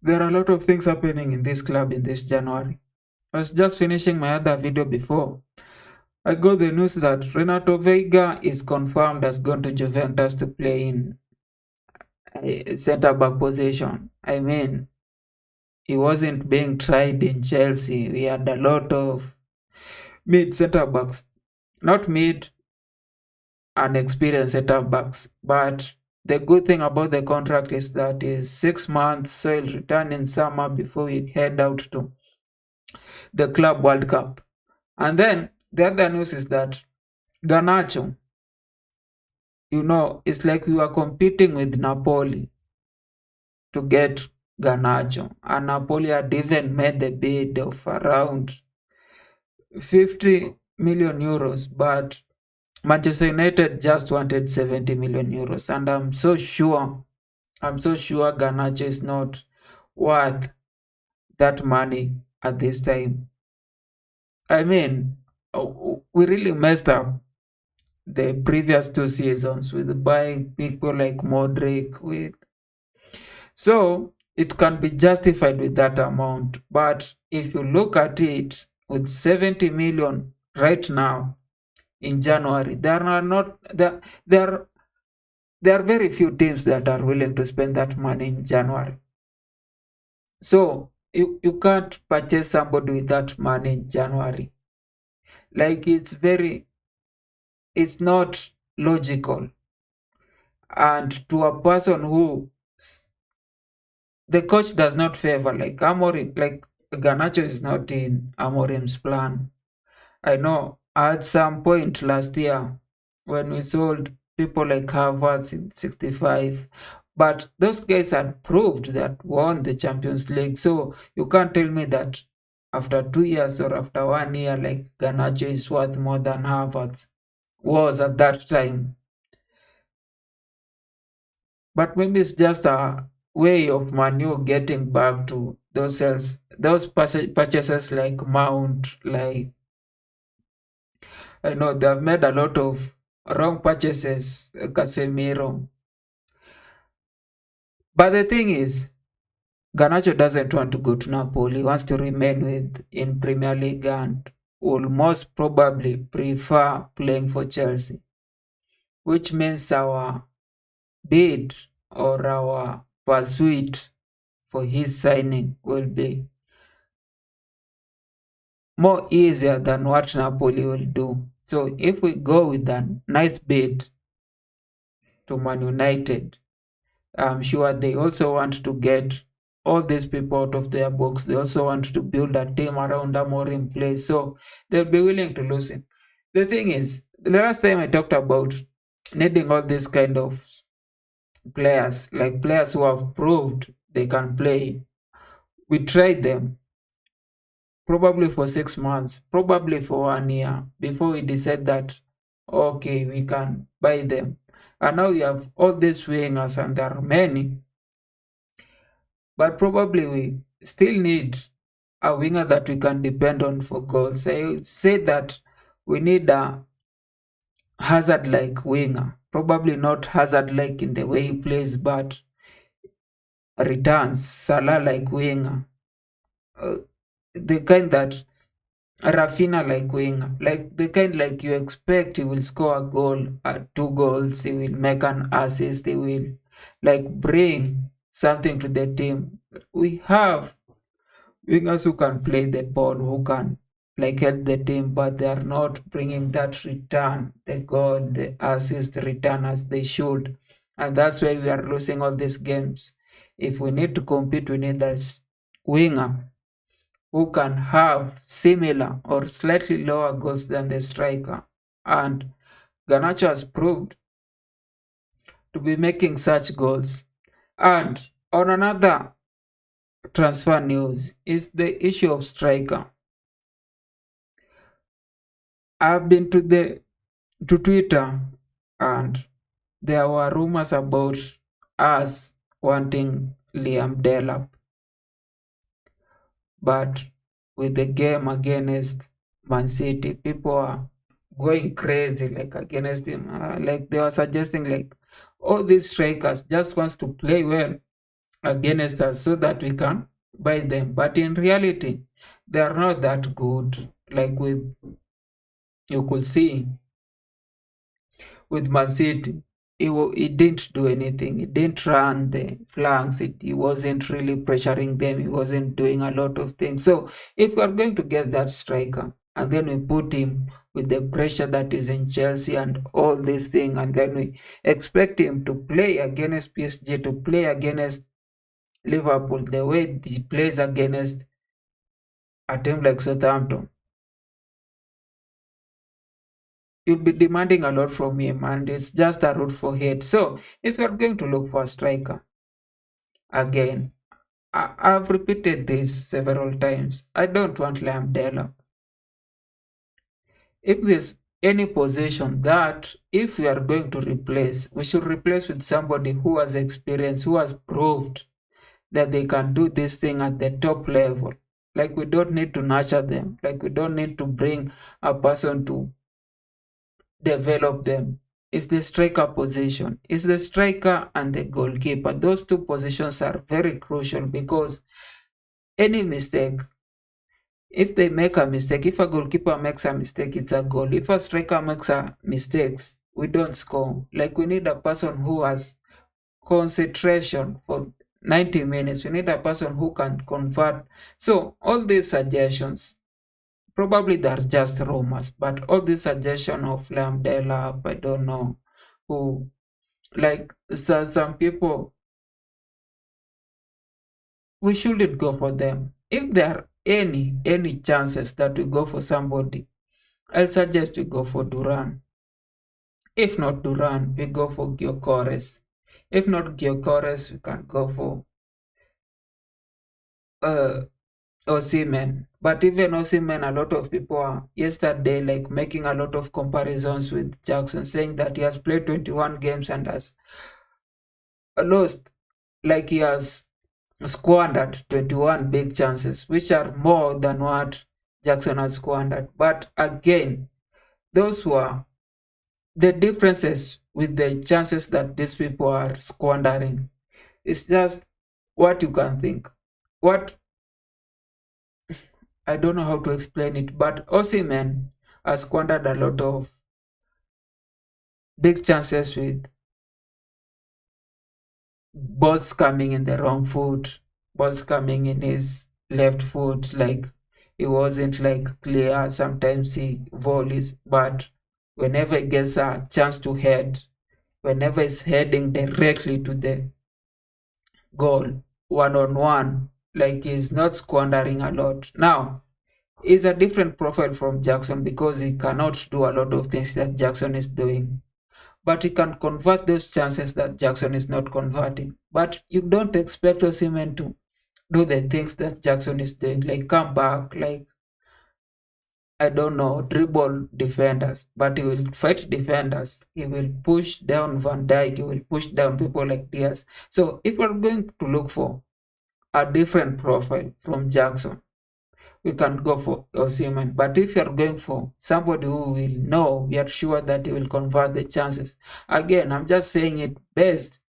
There are a lot of things happening in this club in this January. I was just finishing my other video before. I got the news that Renato Veiga is confirmed as going to Juventus to play in centre back position. I mean, he wasn't being tried in Chelsea. We had a lot of mid centre backs, not mid and experienced centre backs. But the good thing about the contract is that is 6 months, so he'll return in summer before we head out to the Club World Cup. And then the other news is that Garnacho, it's like we were competing with Napoli to get Garnacho, and Napoli had even made the bid of around 50 million euros, but Manchester United just wanted 70 million euros, and I'm so sure Garnacho is not worth that money at this time. I mean, we really messed up the previous 2 seasons with buying people like Modric with, so it can be justified with that amount. But if you look at it with 70 million right now in January, there are very few teams that are willing to spend that money in January. So you can't purchase somebody with that money in January. Like it's not logical. And to a person who the coach does not favor, like Amorim, like Garnacho is not in Amorim's plan. I know at some point last year when we sold people like Havertz in 65, but those guys had proved that won the Champions League. So you can't tell me that after 2 years or after 1 year, like Garnacho is worth more than Havertz was at that time. But maybe it's just a way of Manu getting back to those purchases like Mount, like I know they've made a lot of wrong purchases, Casemiro. But the thing is, Garnacho doesn't want to go to Napoli. He wants to remain with in Premier League and will most probably prefer playing for Chelsea, which means our bid or our pursuit for his signing will be more easier than what Napoli will do. So if we go with a nice bid to Man United, I'm sure they also want to get all these people out of their box. They also want to build a team around Amorim place. So they'll be willing to lose him. The thing is, the last time I talked about needing all these kind of players, like players who have proved they can play. We tried them probably for 6 months, probably for 1 year before we decide that okay, we can buy them. And now we have all these wingers and there are many, but probably we still need a winger that we can depend on for goals. I say that we need a Hazard like winger, probably not Hazard like in the way he plays, but returns Salah like winger, uh, the kind that Rafinha like winger, like the kind like you expect he will score a goal, 2 goals, he will make an assist, he will like bring something to the team. We have wingers who can play the ball, who can like help the team, but they are not bringing that return, the goal, the assist return as they should. And that's why we are losing all these games. If we need to compete, we need a winger who can have similar or slightly lower goals than the striker. And Garnacho has proved to be making such goals. And on another transfer news is the issue of striker. I've been to Twitter and there were rumors about us wanting Liam Delap, but with the game against Man City, people are going crazy like against him. Like they were suggesting like all these strikers just wants to play well against us so that we can buy them. But in reality, they are not that good. Like with you could see with Man City, he didn't do anything. He didn't run the flanks. He wasn't really pressuring them. He wasn't doing a lot of things. So if we are going to get that striker and then we put him with the pressure that is in Chelsea and all these things, and then we expect him to play against PSG, to play against Liverpool the way he plays against a team like Southampton, you'll be demanding a lot from him, and it's just a root for hate. So if you're going to look for a striker, again, I've repeated this several times. I don't want Dela. If there's any position that if we are going to replace, we should replace with somebody who has experience, who has proved that they can do this thing at the top level. Like we don't need to nurture them. Like we don't need to bring a person to develop them. It's the striker position. It's the striker and the goalkeeper. Those two positions are very crucial because any mistake, if they make a mistake, if a goalkeeper makes a mistake, it's a goal. If a striker makes a mistakes, we don't score. Like we need a person who has concentration for 90 minutes. We need a person who can convert. So all these suggestions, probably they're just rumors, but all these suggestion of Lamdela, I don't know who, like some people, we shouldn't go for them. If there are any chances that we go for somebody, I'll suggest we go for Duran. If not Duran, we go for Gyökeres. If not Gyökeres, we can go for uh Osimhen. But even Osimhen, a lot of people are yesterday like making a lot of comparisons with Jackson, saying that he has played 21 games and has lost, like he has squandered 21 big chances, which are more than what Jackson has squandered. But again, those were the differences with the chances that these people are squandering. It's just what you can think. What I don't know how to explain it, but Osimhen has squandered a lot of big chances with balls coming in the wrong foot, balls coming in his left foot, like he wasn't like clear. Sometimes he volleys, but whenever he gets a chance to head, whenever he's heading directly to the goal, one on one, like he's not squandering a lot. Now, he's a different profile from Jackson because he cannot do a lot of things that Jackson is doing. But he can convert those chances that Jackson is not converting. But you don't expect Osimhen to do the things that Jackson is doing, like come back, like I don't know, dribble defenders, but he will fight defenders. He will push down Van Dijk. He will push down people like Diaz. So if we're going to look for a different profile from Jackson, we can go for Osimhen. But if you're going for somebody who will know, we are sure that he will convert the chances. Again, I'm just saying it based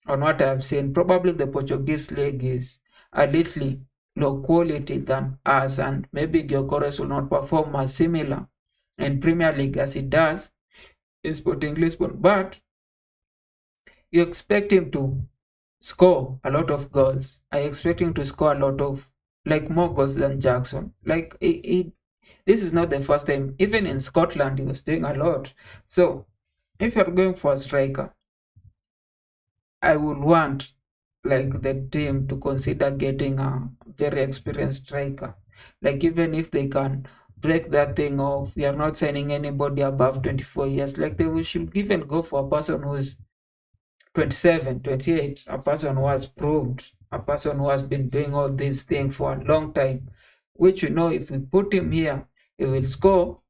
on what I've seen. Probably the Portuguese league is a little low quality than us, and maybe Gyökeres will not perform as similar in Premier League as he does in Sporting Lisbon. But you expect him to score a lot of goals. I expect him to score a lot of like more goals than Jackson. Like this is not the first time. Even in Scotland, he was doing a lot. So if you're going for a striker, I would want like the team to consider getting a very experienced striker. Like even if they can break that thing off, we are not signing anybody above 24 years. Like should even go for a person who's 27, 28, a person who has proved, a person who has been doing all these things for a long time, which we know if we put him here, he will score.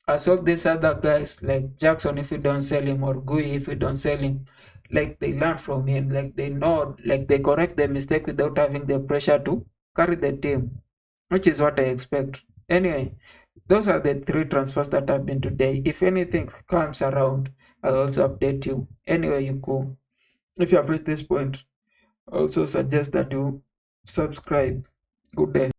As all these other guys like Jackson, if we don't sell him, or Gui, if we don't sell him, like they learn from him, like they know, like they correct their mistake without having the pressure to carry the team, which is what I expect. Anyway, those are the three transfers that have been today. If anything comes around, I'll also update you. Anyway, you go. If you have reached this point, Also suggest that you subscribe. Good day.